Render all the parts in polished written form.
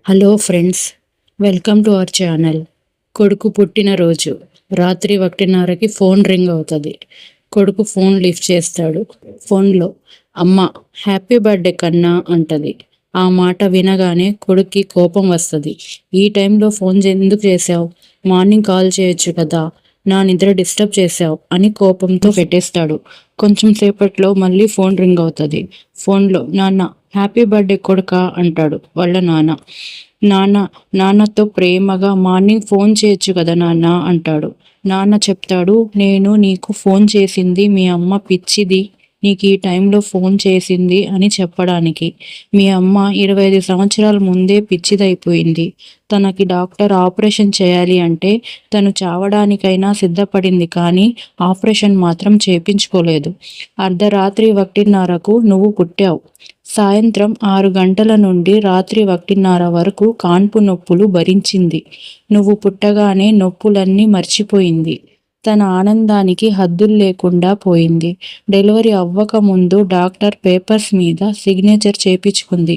Hello friends, welcome to our channel. కొడుకు పుట్టినరోజు రాత్రి 1:30కి ఫోన్ రింగ్ అవుతుంది. కొడుకు ఫోన్ లిఫ్ట్ చేస్తాడు. ఫోన్లో అమ్మ హ్యాపీ బర్త్డే కన్నా అంటది. ఆ మాట వినగానే కొడుక్కి కోపం వస్తుంది. ఈ టైంలో ఫోన్ ఎందుకు చేసావు? మార్నింగ్ కాల్ చేయొచ్చు కదా, నా నిద్ర డిస్టర్బ్ చేసావు అని కోపంతో పెట్టేస్తాడు. కొంచెం సేపట్లో మళ్ళీ ఫోన్ రింగ్ అవుతుంది. ఫోన్లో నాన్న హ్యాపీ బర్త్డే కొడుకా అంటాడు వాళ్ళ నాన్న. నాన్నతో ప్రేమగా మార్నింగ్ ఫోన్ చేయొచ్చు కదా నాన్న అంటాడు. నాన్న చెప్తాడు, నేను నీకు ఫోన్ చేసింది మీ అమ్మ పిచ్చిది, నీకు ఈ టైంలో ఫోన్ చేసింది అని చెప్పడానికి. మీ అమ్మ 25 సంవత్సరాల ముందే పిచ్చిదైపోయింది. తనకి డాక్టర్ ఆపరేషన్ చేయాలి అంటే తను చావడానికైనా సిద్ధపడింది, కానీ ఆపరేషన్ మాత్రం చేపించుకోలేదు. అర్ధరాత్రి 1:30కు నువ్వు పుట్టావు. సాయంత్రం 6 గంటల నుండి రాత్రి 1:30 వరకు కాన్పు నొప్పులు భరించింది. నువ్వు పుట్టగానే నొప్పులన్నీ మర్చిపోయింది. తన ఆనందానికి హద్దులు లేకుండా పోయింది. డెలివరీ అవ్వక ముందు డాక్టర్ పేపర్స్ మీద సిగ్నేచర్ చేపించుకుంది.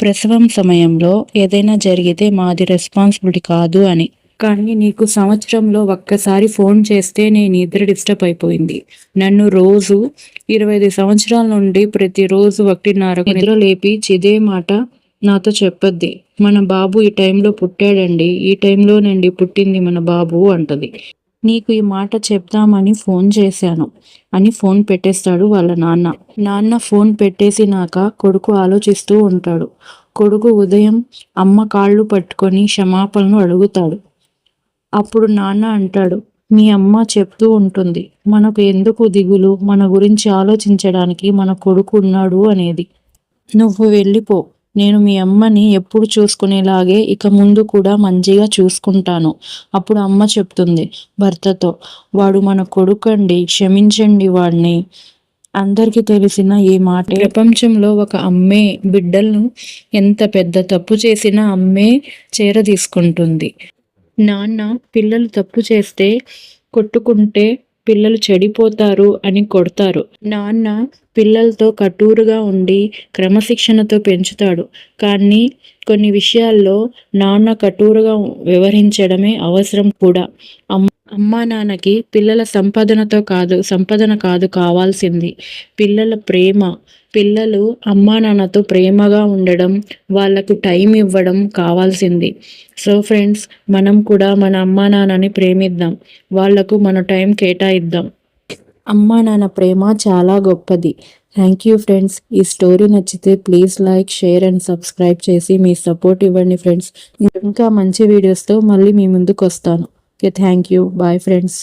ప్రసవం సమయంలో ఏదైనా జరిగితే మాది రెస్పాన్సిబిలిటీ కాదు అని. కానీ నీకు సంవత్సరంలో ఒక్కసారి ఫోన్ చేస్తే నేను నిద్ర డిస్టర్బ్ అయిపోయింది. నన్ను రోజు 25 సంవత్సరాల నుండి ప్రతిరోజు 1:30కు నిద్ర లేపి ఇదే మాట నాతో చెప్పొద్ది. మన బాబు ఈ టైంలో పుట్టాడండి, ఈ టైంలోనండి పుట్టింది మన బాబు అంటది. నీకు ఈ మాట చెప్దామని ఫోన్ చేశాను అని ఫోన్ పెట్టేస్తాడు వాళ్ళ నాన్న. నాన్న ఫోన్ పెట్టేసినాక కొడుకు ఆలోచిస్తూ ఉంటాడు. కొడుకు ఉదయం అమ్మ కాళ్ళు పట్టుకొని క్షమాపణలు అడుగుతాడు. అప్పుడు నాన్న అంటాడు, మీ అమ్మ చెప్తూ ఉంటుంది, మనకు ఎందుకు దిగులు, మన గురించి ఆలోచించడానికి మన కొడుకు ఉన్నాడు అనేది. నువ్వు వెళ్ళిపో, నేను మీ అమ్మని ఎప్పుడు చూసుకునేలాగే ఇక ముందు కూడా మంచిగా చూసుకుంటాను. అప్పుడు అమ్మ చెప్తుంది భర్తతో, వాడు మన కొడుకండి, క్షమించండి వాడిని. అందరికీ తెలిసిన ఈ మాట. ప్రపంచంలో ఒక అమ్మే బిడ్డలను ఎంత పెద్ద తప్పు చేసినా అమ్మే తీసుకుంటుంది. నాన్న పిల్లలు తప్పు చేస్తే కొట్టుకుంటే పిల్లలు చెడిపోతారు అని కొడతారు. నాన్న పిల్లలతో కఠోరంగా ఉండి క్రమశిక్షణతో పెంచుతాడు. కానీ కొన్ని విషయాల్లో నాన్న కఠోరంగా వ్యవహరించడమే అవసరం కూడా. అమ్మా నాన్నకి పిల్లల సంపాదన కాదు కావాల్సింది, పిల్లల ప్రేమ. పిల్లలు అమ్మా నాన్నతో ప్రేమగా ఉండడం, వాళ్ళకు టైం ఇవ్వడం కావాల్సింది. సో ఫ్రెండ్స్, మనం కూడా మన అమ్మా నాన్నని ప్రేమిద్దాం, వాళ్లకు మన టైం కేటాయిద్దాం. అమ్మా నాన్న ప్రేమ చాలా గొప్పది. Thank you friends. ఈ స్టోరీ నచ్చితే please like, share and subscribe చేసి మీ సపోర్ట్ ఇవ్వండి ఫ్రెండ్స్. ఇంకా మంచి వీడియోస్తో మళ్ళీ మీ ముందుకు వస్తాను. Okay, thank you. Bye friends.